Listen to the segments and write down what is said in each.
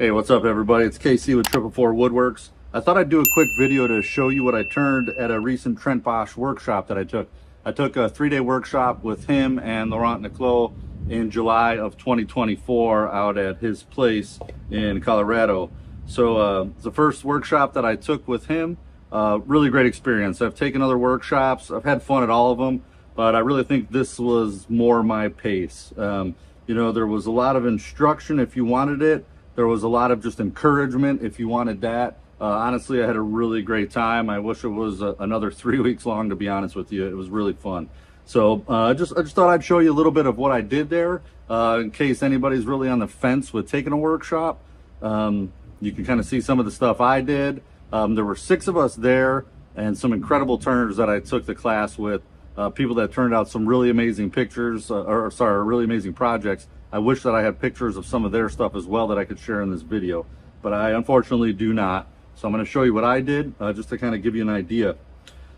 Hey, what's up everybody? It's KC with 444 Woodworks. I thought I'd do a quick video to show you what I turned at a recent Trent Bosch workshop that I took. I took a 3-day workshop with him and Laurent Niclot in July of 2024 out at his place in Colorado. So it's the first workshop that I took with him. Really great experience. I've taken other workshops. I've had fun at all of them, but I really think this was more my pace. You know, there was a lot of instruction if you wanted it. There was a lot of just encouragement if you wanted that. Honestly, I had a really great time. I wish it was another 3 weeks long, to be honest with you. It was really fun. So I just thought I'd show you a little bit of what I did there in case anybody's really on the fence with taking a workshop. You can kind of see some of the stuff I did. There were 6 of us there and some incredible turners that I took the class with. People that turned out some really amazing pictures, really amazing projects. I wish that I had pictures of some of their stuff as well that I could share in this video, but I unfortunately do not. So I'm going to show you what I did just to kind of give you an idea.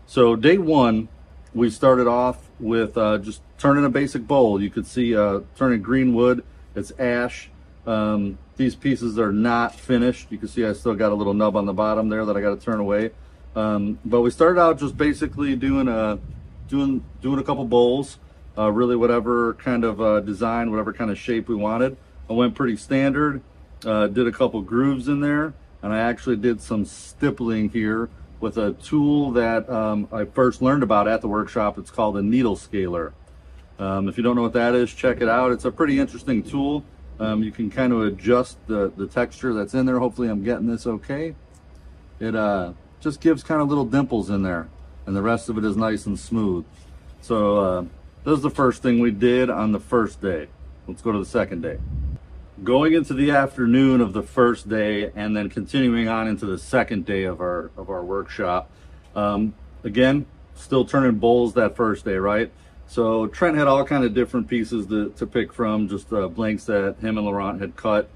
So day 1, we started off with just turning a basic bowl. You could see turning green wood. It's ash. These pieces are not finished. You can see I still got a little nub on the bottom there that I got to turn away. But we started out just basically doing a couple bowls. Really whatever kind of design, whatever kind of shape we wanted. I went pretty standard, did a couple grooves in there, and I actually did some stippling here with a tool that I first learned about at the workshop. It's called a needle scaler. If you don't know what that is, check it out. It's a pretty interesting tool. You can kind of adjust the texture that's in there. Hopefully I'm getting this okay. It just gives kind of little dimples in there, and the rest of it is nice and smooth. So this is the first thing we did on the first day. Let's go to the second day. Going into the afternoon of the first day and then continuing on into the second day of our workshop. Again, still turning bowls that first day, right? So Trent had all kind of different pieces to pick from, just blanks that him and Laurent had cut.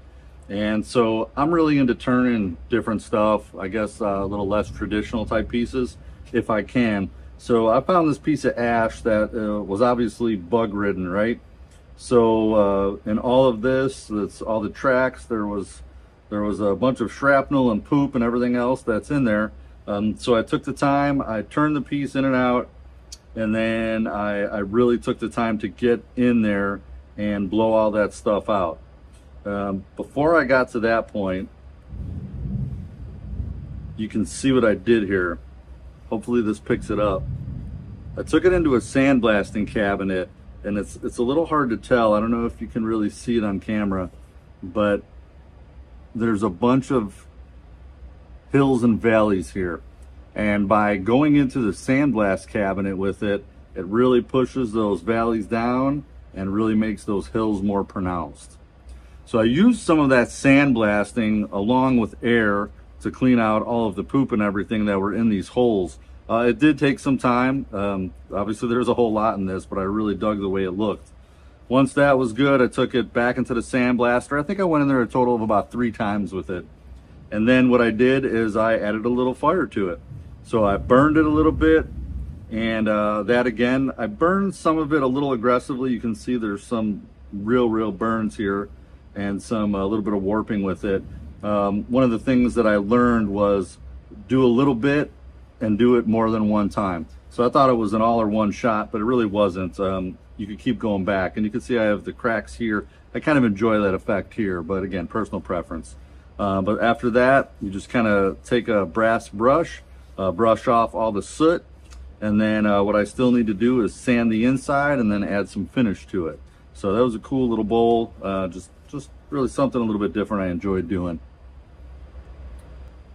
And so I'm really into turning different stuff, I guess a little less traditional type pieces if I can. So I found this piece of ash that was obviously bug ridden, right? So in all of this, that's all the tracks, there was a bunch of shrapnel and poop and everything else that's in there. So I took the time, I turned the piece in and out, and then I really took the time to get in there and blow all that stuff out. Before I got to that point, you can see what I did here. Hopefully this picks it up. I took it into a sandblasting cabinet, and it's a little hard to tell. I don't know if you can really see it on camera, but there's a bunch of hills and valleys here. And by going into the sandblast cabinet with it, it really pushes those valleys down and really makes those hills more pronounced. So I used some of that sandblasting along with air to clean out all of the poop and everything that were in these holes. It did take some time. Obviously there's a whole lot in this, but I really dug the way it looked. Once that was good, I took it back into the sandblaster. I think I went in there a total of about 3 times with it. And then what I did is I added a little fire to it. So I burned it a little bit, and that again, I burned some of it a little aggressively. You can see there's some real burns here and some a little bit of warping with it. One of the things that I learned was do a little bit and do it more than one time. So I thought it was an all or one shot, but it really wasn't. You could keep going back, and you can see I have the cracks here. I kind of enjoy that effect here, but again, personal preference. But after that, you just kind of take a brass brush, brush off all the soot, and then what I still need to do is sand the inside and then add some finish to it. So that was a cool little bowl, just really something a little bit different I enjoyed doing.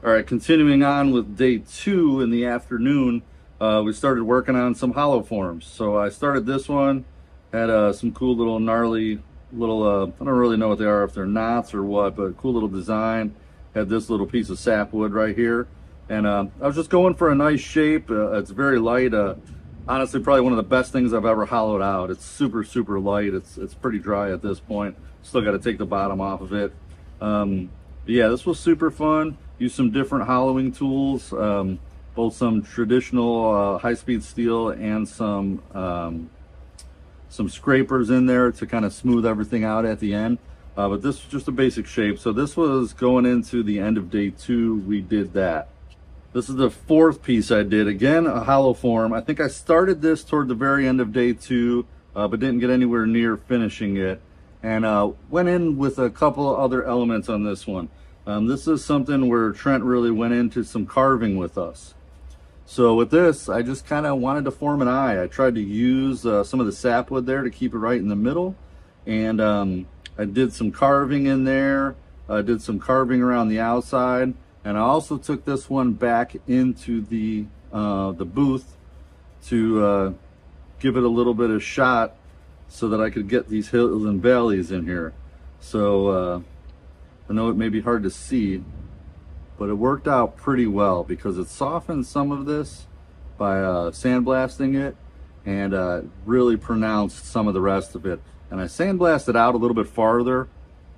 All right, continuing on with day 2 in the afternoon, we started working on some hollow forms. So I started this one, had some cool little gnarly little, I don't really know what they are, if they're knots or what, but cool little design. Had this little piece of sapwood right here. And I was just going for a nice shape. It's very light. Honestly, probably one of the best things I've ever hollowed out. It's super light. It's pretty dry at this point. Still got to take the bottom off of it. Yeah, this was super fun. Used some different hollowing tools, both some traditional high-speed steel and some scrapers in there to kind of smooth everything out at the end. But this was just a basic shape. So this was going into the end of day 2. We did that. This is the 4th piece I did. Again, a hollow form. I think I started this toward the very end of day 2, but didn't get anywhere near finishing it. And went in with a couple of other elements on this one. This is something where Trent really went into some carving with us. So with this, I just kind of wanted to form an eye. I tried to use some of the sapwood there to keep it right in the middle. And I did some carving in there. I did some carving around the outside. And I also took this one back into the booth to give it a little bit of shot so that I could get these hills and valleys in here. So I know it may be hard to see, but it worked out pretty well because it softened some of this by sandblasting it and really pronounced some of the rest of it. And I sandblasted out a little bit farther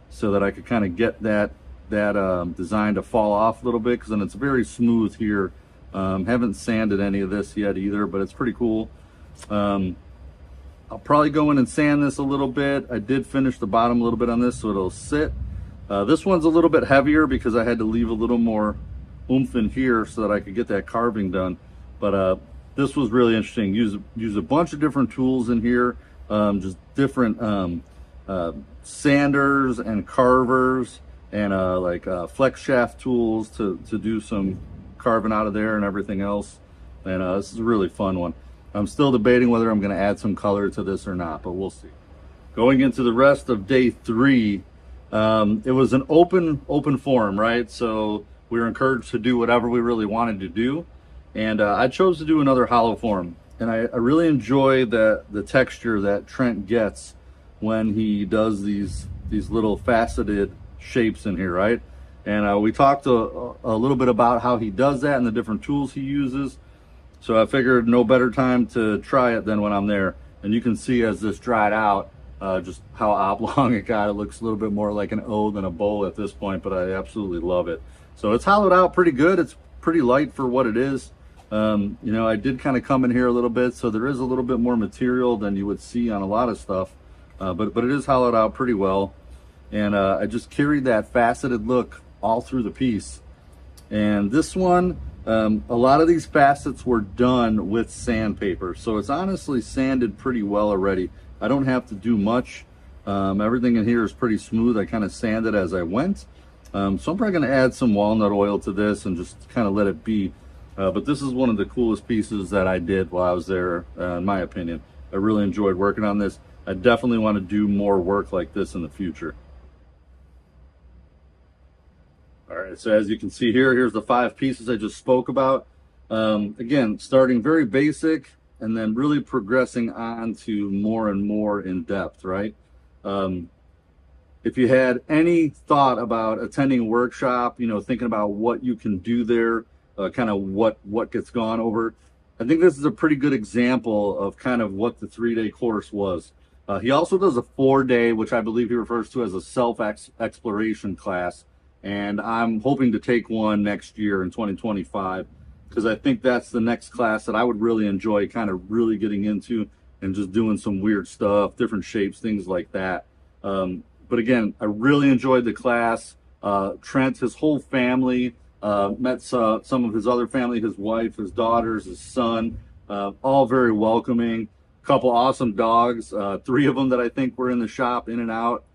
so that I could kind of get that design to fall off a little bit, because then it's very smooth here. Haven't sanded any of this yet either, but it's pretty cool. I'll probably go in and sand this a little bit. I did finish the bottom a little bit on this so it'll sit. This one's a little bit heavier because I had to leave a little more oomph in here so that I could get that carving done. But this was really interesting. Use a bunch of different tools in here, just different sanders and carvers and like flex shaft tools to do some carving out of there and everything else. And this is a really fun one. I'm still debating whether I'm going to add some color to this or not, but we'll see. Going into the rest of day 3, it was an open form, right? So we were encouraged to do whatever we really wanted to do. And I chose to do another hollow form. And I really enjoy the texture that Trent gets when he does these little faceted shapes in here, right? And we talked a little bit about how he does that and the different tools he uses. So I figured no better time to try it than when I'm there. And you can see as this dried out, just how oblong it got. It looks a little bit more like an O than a bowl at this point, but I absolutely love it. So it's hollowed out pretty good. It's pretty light for what it is. You know, I did kind of come in here a little bit, so there is a little bit more material than you would see on a lot of stuff. But it is hollowed out pretty well. And I just carried that faceted look all through the piece. And this one, a lot of these facets were done with sandpaper, so it's honestly sanded pretty well already. I don't have to do much. Everything in here is pretty smooth. I kind of sanded as I went. So I'm probably going to add some walnut oil to this and just kind of let it be. But this is one of the coolest pieces that I did while I was there, in my opinion. I really enjoyed working on this. I definitely want to do more work like this in the future. All right, so as you can see here, here's the 5 pieces I just spoke about. Again, starting very basic and then really progressing on to more and more in depth, right? If you had any thought about attending a workshop, you know, thinking about what you can do there, kind of what gets gone over, I think this is a pretty good example of kind of what the 3-day course was. He also does a 4-day, which I believe he refers to as a self-exploration class. And I'm hoping to take one next year in 2025, because I think that's the next class that I would really enjoy kind of really getting into and just doing some weird stuff, different shapes, things like that. But again, I really enjoyed the class. Trent, his whole family, met some of his other family, his wife, his daughters, his son, all very welcoming. Couple awesome dogs, 3 of them that I think were in the shop, in and out.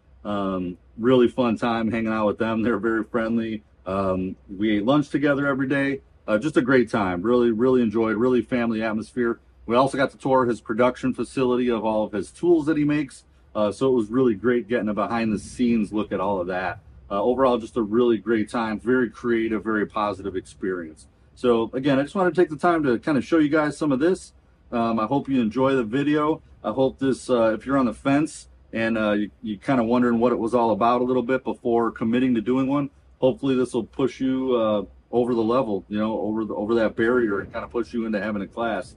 Really fun time hanging out with them. They're very friendly. We ate lunch together every day. Just a great time. Really enjoyed, really family atmosphere. We also got to tour his production facility of all of his tools that he makes. So it was really great getting a behind the scenes look at all of that. Overall, just a really great time. Very creative, very positive experience. So again, I just want to take the time to kind of show you guys some of this. I hope you enjoy the video. I hope this, if you're on the fence, and you kind of wondering what it was all about a little bit before committing to doing one, hopefully this will push you over the level, you know, over that barrier, and kind of push you into having a class.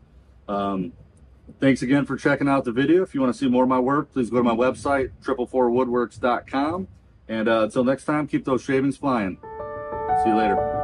Thanks again for checking out the video. If you want to see more of my work, please go to my website, 444woodworks.com. And until next time, keep those shavings flying. See you later.